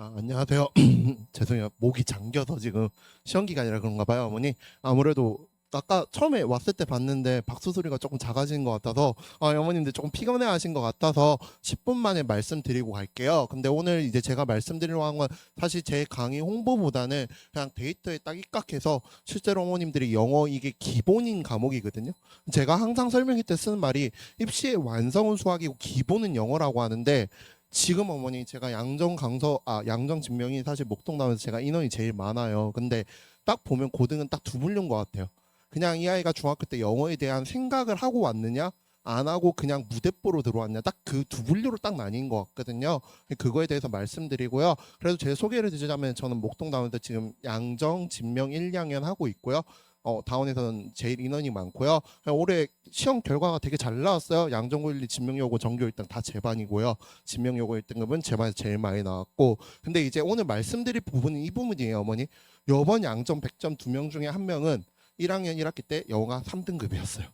안녕하세요. 죄송해요. 목이 잠겨서 지금 시험 기간이라 그런가 봐요, 어머니. 아무래도 아까 처음에 왔을 때 봤는데 박수 소리가 조금 작아진 것 같아서 어머님들 조금 피곤해 하신 것 같아서 10분 만에 말씀드리고 갈게요. 근데 오늘 이제 제가 말씀드리려고 한 건 사실 제 강의 홍보보다는 그냥 데이터에 딱 입각해서 실제로 어머님들이 영어 이게 기본인 과목이거든요. 제가 항상 설명회 때 쓰는 말이 입시의 완성은 수학이고 기본은 영어라고 하는데 지금 어머니 제가 양정 진명이 사실 목동 나오면서 제가 인원이 제일 많아요. 근데 딱 보면 고등은 딱 두 분류인 것 같아요. 그냥 이 아이가 중학교 때 영어에 대한 생각을 하고 왔느냐 안 하고 그냥 무대뽀로 들어왔냐 딱 그 두 분류로 딱 나뉜 것 같거든요. 그거에 대해서 말씀드리고요. 그래도 제 소개를 드리자면 저는 목동 나오면서 지금 양정 진명 1, 2학년 하고 있고요. 다운에서는 제일 인원이 많고요. 올해 시험 결과가 되게 잘 나왔어요. 양정고 1, 2 진명여고 전교 1등 다 제 반이고요. 진명여고 1등급은 제 반에서 제일 많이 나왔고, 근데 이제 오늘 말씀드릴 부분은 이 부분이에요, 어머니. 이번 양정 100점 2명 중에 한 명은 1학년 1학기 때 영어가 3등급이었어요.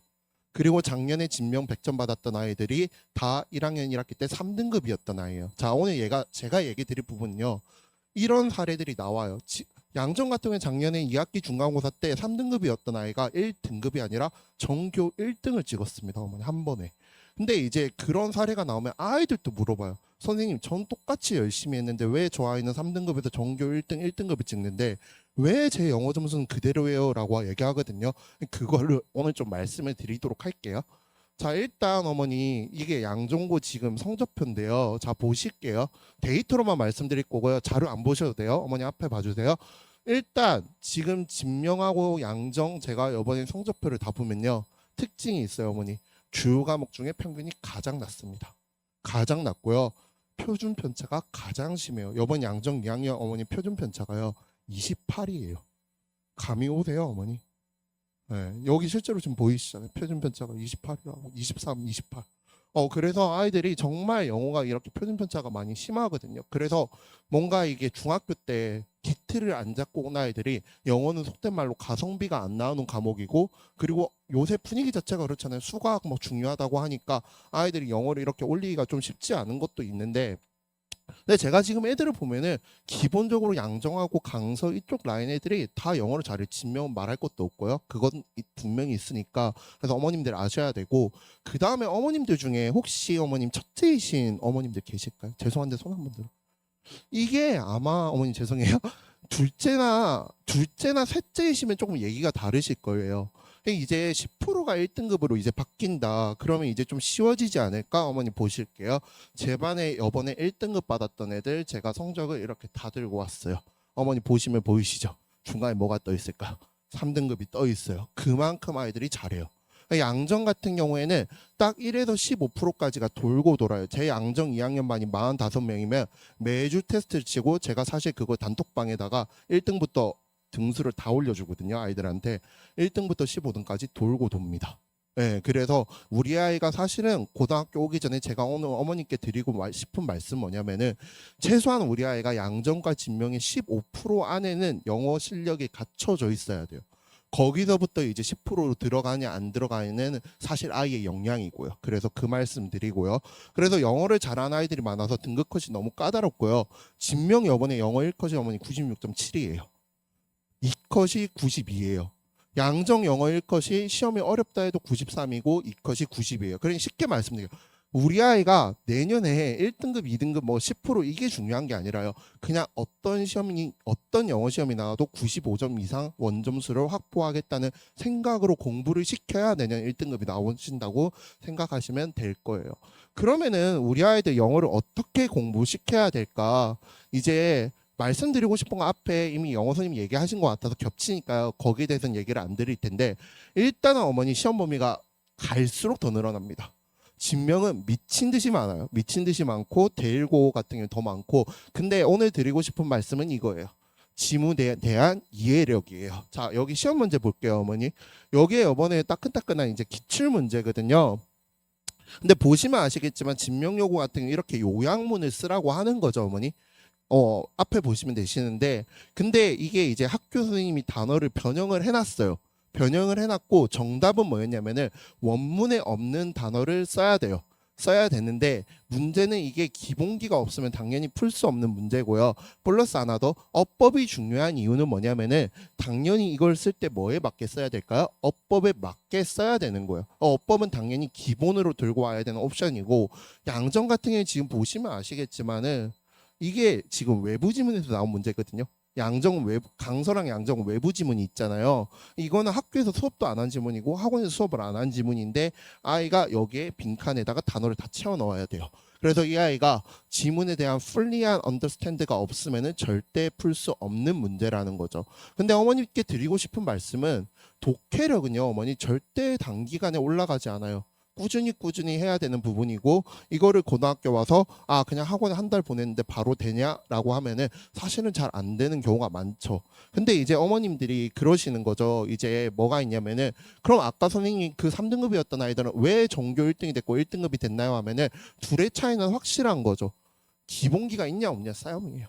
그리고 작년에 진명 100점 받았던 아이들이 다 1학년 1학기 때 3등급이었던 아이예요. 자, 오늘 제가 얘기 드릴 부분은요. 이런 사례들이 나와요. 양정 같은 경우에 작년에 2학기 중간고사 때 3등급이었던 아이가 1등급이 아니라 전교 1등을 찍었습니다. 어머니 한 번에. 근데 이제 그런 사례가 나오면 아이들도 물어봐요. 선생님 전 똑같이 열심히 했는데 왜 저 아이는 3등급에서 전교 1등 1등급을 찍는데 왜 제 영어 점수는 그대로예요? 라고 얘기하거든요. 그거를 오늘 좀 말씀을 드리도록 할게요. 자, 일단 어머니 이게 양정고 지금 성적표인데요. 자, 보실게요. 데이터로만 말씀드릴 거고요. 자료 안 보셔도 돼요. 어머니 앞에 봐주세요. 일단 지금 진명하고 양정 제가 이번에 성적표를 다 보면요. 특징이 있어요, 어머니. 주요 과목 중에 평균이 가장 낮습니다. 가장 낮고요. 표준 편차가 가장 심해요. 이번 양정 2학년 어머니 표준 편차가요. 28이에요. 감이 오세요, 어머니? 네, 여기 실제로 지금 보이시잖아요. 표준 편차가 28이라고 23, 28. 그래서 아이들이 정말 영어가 이렇게 표준 편차가 많이 심하거든요. 그래서 뭔가 이게 중학교 때 기틀을 안 잡고 온 아이들이 영어는 속된 말로 가성비가 안 나오는 과목이고, 그리고 요새 분위기 자체가 그렇잖아요. 수학 뭐 중요하다고 하니까 아이들이 영어를 이렇게 올리기가 좀 쉽지 않은 것도 있는데, 근데 제가 지금 애들을 보면은 기본적으로 양정하고 강서 이쪽 라인 애들이 다 영어를 잘해. 진명은 말할 것도 없고요. 그건 분명히 있으니까. 그래서 어머님들 아셔야 되고, 그 다음에 어머님들 중에 혹시 어머님 첫째이신 어머님들 계실까요? 죄송한데 손 한번 들어. 이게 아마 어머님 죄송해요. 둘째나 셋째이시면 조금 얘기가 다르실 거예요. 이제 10%가 1등급으로 이제 바뀐다. 그러면 이제 좀 쉬워지지 않을까? 어머니 보실게요. 제 반에 이번에 1등급 받았던 애들 제가 성적을 이렇게 다 들고 왔어요. 어머니 보시면 보이시죠? 중간에 뭐가 떠 있을까요? 3등급이 떠 있어요. 그만큼 아이들이 잘해요. 양정 같은 경우에는 딱 1에서 15%까지가 돌고 돌아요. 제 양정 2학년 반이 45명이면 매주 테스트를 치고 제가 사실 그거 단톡방에다가 1등부터 등수를 다 올려주거든요. 아이들한테 1등부터 15등까지 돌고 돕니다. 네, 그래서 우리 아이가 사실은 고등학교 오기 전에 제가 오늘 어머니께 드리고 싶은 말씀 뭐냐면은 최소한 우리 아이가 양정과 진명의 15% 안에는 영어 실력이 갖춰져 있어야 돼요. 거기서부터 이제 10%로 들어가냐 안 들어가냐는 사실 아이의 역량이고요. 그래서 그 말씀 드리고요. 그래서 영어를 잘하는 아이들이 많아서 등급 컷이 너무 까다롭고요. 진명 이번에 영어 1컷이 어머니 96.7이에요. 2컷이 92예요. 양정 영어 1컷이 시험이 어렵다 해도 93이고 2컷이 90이에요. 그러니 쉽게 말씀드려요. 우리 아이가 내년에 1등급, 2등급 뭐 10% 이게 중요한 게 아니라요. 그냥 어떤 영어 시험이 나와도 95점 이상 원점수를 확보하겠다는 생각으로 공부를 시켜야 내년 1등급이 나오신다고 생각하시면 될 거예요. 그러면은 우리 아이들 영어를 어떻게 공부시켜야 될까? 이제 말씀드리고 싶은 거 앞에 이미 영어 선생님 얘기하신 것 같아서 겹치니까요. 거기에 대해서는 얘기를 안 드릴 텐데, 일단은 어머니 시험 범위가 갈수록 더 늘어납니다. 진명은 미친 듯이 많아요. 미친 듯이 많고 대일고 같은 경우는 더 많고, 근데 오늘 드리고 싶은 말씀은 이거예요. 지문에 대한 이해력이에요. 자, 여기 시험 문제 볼게요, 어머니. 여기에 이번에 따끈따끈한 이제 기출 문제거든요. 근데 보시면 아시겠지만 진명요구 같은 경우 이렇게 요약문을 쓰라고 하는 거죠, 어머니. 앞에 보시면 되시는데, 근데 이게 이제 학교 선생님이 단어를 변형을 해놨어요. 변형을 해놨고 정답은 뭐였냐면은 원문에 없는 단어를 써야 돼요. 써야 되는데 문제는 이게 기본기가 없으면 당연히 풀 수 없는 문제고요. 플러스 하나 더 어법이 중요한 이유는 뭐냐면은 당연히 이걸 쓸 때 뭐에 맞게 써야 될까요? 어법에 맞게 써야 되는 거예요. 어법은 당연히 기본으로 들고 와야 되는 옵션이고 양정 같은 경우에 지금 보시면 아시겠지만은 이게 지금 외부 지문에서 나온 문제거든요. 양정은 외부, 강서랑 양정은 외부 지문이 있잖아요. 이거는 학교에서 수업도 안 한 지문이고 학원에서 수업을 안 한 지문인데 아이가 여기에 빈칸에다가 단어를 다 채워 넣어야 돼요. 그래서 이 아이가 지문에 대한 풀리한 언더스탠드가 없으면은 절대 풀 수 없는 문제라는 거죠. 근데 어머니께 드리고 싶은 말씀은 독해력은요, 어머니 절대 단기간에 올라가지 않아요. 꾸준히 해야 되는 부분이고 이거를 고등학교 와서 아 그냥 학원에 한 달 보냈는데 바로 되냐라고 하면은 사실은 잘 안 되는 경우가 많죠. 근데 이제 어머님들이 그러시는 거죠. 이제 뭐가 있냐면은 그럼 아까 선생님이 그 3등급이었던 아이들은 왜 전교 1등이 됐고 1등급이 됐나요 하면은 둘의 차이는 확실한 거죠. 기본기가 있냐 없냐 싸움이에요.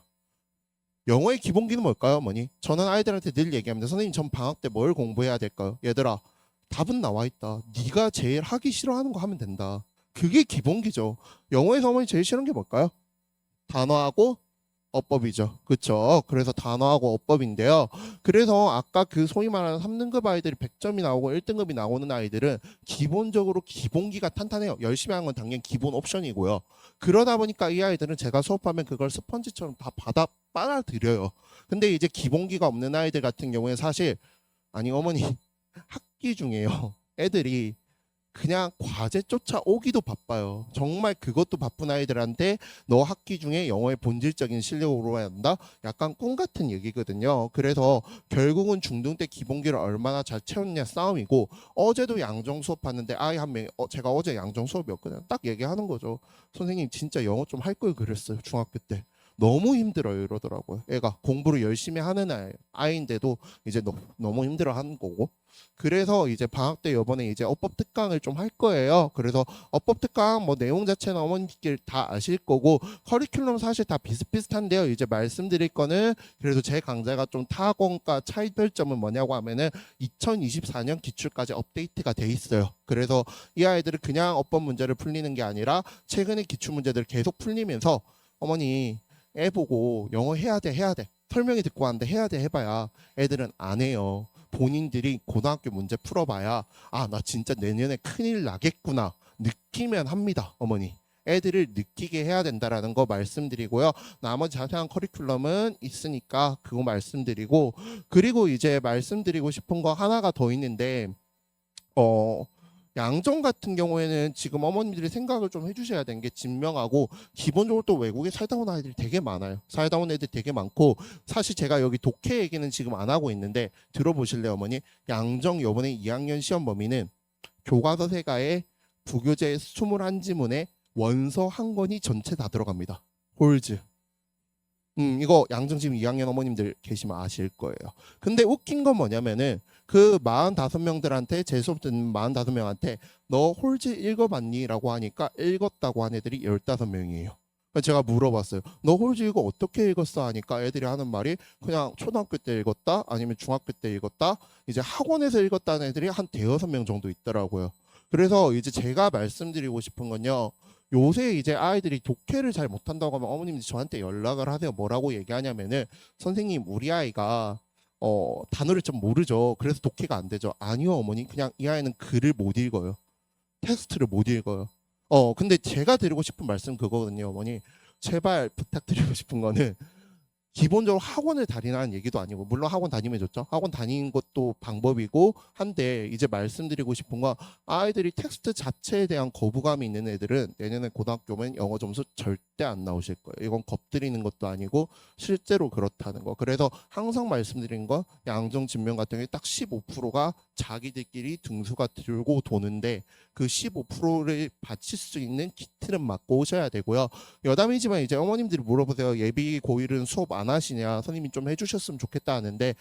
영어의 기본기는 뭘까요, 어머니? 저는 아이들한테 늘 얘기합니다. 선생님, 전 방학 때 뭘 공부해야 될까요? 얘들아, 답은 나와 있다. 네가 제일 하기 싫어하는 거 하면 된다. 그게 기본기죠. 영어에서 어머니 제일 싫은 게 뭘까요? 단어하고 어법이죠. 그렇죠? 그래서 단어하고 어법인데요. 그래서 아까 그 소위 말하는 3등급 아이들이 100점이 나오고 1등급이 나오는 아이들은 기본적으로 기본기가 탄탄해요. 열심히 하는 건 당연히 기본 옵션이고요. 그러다 보니까 이 아이들은 제가 수업하면 그걸 스펀지처럼 다 받아 빨아들여요. 근데 이제 기본기가 없는 아이들 같은 경우에 사실 아니 어머니 학기 중에요. 애들이 그냥 과제 쫓아오기도 바빠요. 정말 그것도 바쁜 아이들한테 너 학기 중에 영어의 본질적인 실력으로 해야 한다? 약간 꿈 같은 얘기거든요. 그래서 결국은 중등 때 기본기를 얼마나 잘 채웠냐 싸움이고 어제도 양정 수업하는데 아이 한 명, 제가 어제 양정 수업이었거든요. 딱 얘기하는 거죠. 선생님 진짜 영어 좀 할 걸 그랬어요. 중학교 때. 너무 힘들어요 이러더라고요. 애가 공부를 열심히 하는 아이인데도 이제 너무 힘들어 하는 거고. 그래서 이제 방학 때 이번에 이제 어법 특강을 좀 할 거예요. 그래서 어법 특강 뭐 내용 자체는 어머니들 다 아실 거고 커리큘럼 사실 다 비슷비슷한데요. 이제 말씀드릴 거는 그래도 제 강좌가 좀 타학원과 차이별점은 뭐냐고 하면은 2024년 기출까지 업데이트가 돼 있어요. 그래서 이 아이들은 그냥 어법 문제를 풀리는 게 아니라 최근에 기출 문제들을 계속 풀리면서 어머니 애 보고 영어 해야 돼 해야 돼 설명이 듣고 왔는데 해야 돼 해봐야 애들은 안 해요. 본인들이 고등학교 문제 풀어봐야 아 나 진짜 내년에 큰일 나겠구나 느끼면 합니다. 어머니 애들을 느끼게 해야 된다라는 거 말씀드리고요. 나머지 자세한 커리큘럼은 있으니까 그거 말씀드리고 그리고 이제 말씀드리고 싶은 거 하나가 더 있는데 양정 같은 경우에는 지금 어머님들이 생각을 좀 해주셔야 되는 게 진명하고 기본적으로 또 외국에 살다 온 아이들이 되게 많아요. 살다 온 애들 되게 많고 사실 제가 여기 독해 얘기는 지금 안 하고 있는데 들어보실래요 어머니? 양정 요번에 2학년 시험 범위는 교과서 세가에 부교재 21지문에 원서 한 권이 전체 다 들어갑니다. 홀즈. 이거 양정 지금 2학년 어머님들 계시면 아실 거예요. 근데 웃긴 건 뭐냐면은 그 45명들한테 제 수업 듣는 45명한테 너 홀즈 읽어봤니? 라고 하니까 읽었다고 한 애들이 15명이에요. 제가 물어봤어요. 너 홀즈 이거 어떻게 읽었어? 하니까 애들이 하는 말이 그냥 초등학교 때 읽었다 아니면 중학교 때 읽었다 이제 학원에서 읽었다는 애들이 한 대여섯 명 정도 있더라고요. 그래서 이제 제가 말씀드리고 싶은 건요. 요새 이제 아이들이 독해를 잘 못한다고 하면 어머님이 저한테 연락을 하세요. 뭐라고 얘기하냐면은 선생님 우리 아이가 단어를 좀 모르죠. 그래서 독해가 안 되죠. 아니요 어머니 그냥 이 아이는 글을 못 읽어요. 텍스트를 못 읽어요. 근데 제가 드리고 싶은 말씀 그거거든요 어머니. 제발 부탁드리고 싶은 거는 기본적으로 학원을 다니라는 얘기도 아니고 물론 학원 다니면 좋죠. 학원 다니는 것도 방법이고 한데 이제 말씀드리고 싶은 건 아이들이 텍스트 자체에 대한 거부감이 있는 애들은 내년에 고등학교면 영어 점수 절대 안 나오실 거예요. 이건 겁드리는 것도 아니고 실제로 그렇다는 거. 그래서 항상 말씀드린 건 양정 진명 같은 경우에 딱 15%가 자기들끼리 등수가 들고 도는데 그 15%를 바칠 수 있는 키트는 맞고 오셔야 되고요. 여담이지만 이제 어머님들이 물어보세요. 예비 고1은 수업 안 하시냐 선생님이 좀 해주셨으면 좋겠다 하는데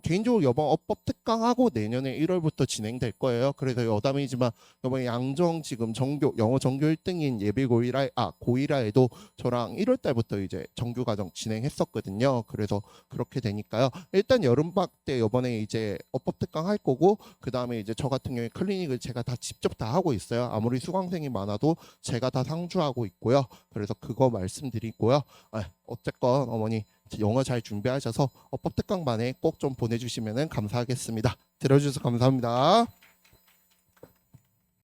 개인적으로 이번 어법 특강하고 내년에 1월부터 진행될 거예요. 그래서 여담이지만 이번에 양정 지금 영어 전교 1등인 예비 고1아에도 저랑 1월 달부터 이제 정규 과정 진행했었거든요. 그래서 그렇게 되니까요. 일단 여름방학 때 이번에 이제 어법 특강 할 거고 그 다음에 이제 저 같은 경우에 클리닉을 제가 다 직접 다 하고 있어요. 아무리 수강생이 많아도 제가 다 상주하고 있고요. 그래서 그거 말씀드리고요. 어쨌건 어머니 영어 잘 준비하셔서 법특강반에 꼭 좀 보내주시면 감사하겠습니다. 들어주셔서 감사합니다.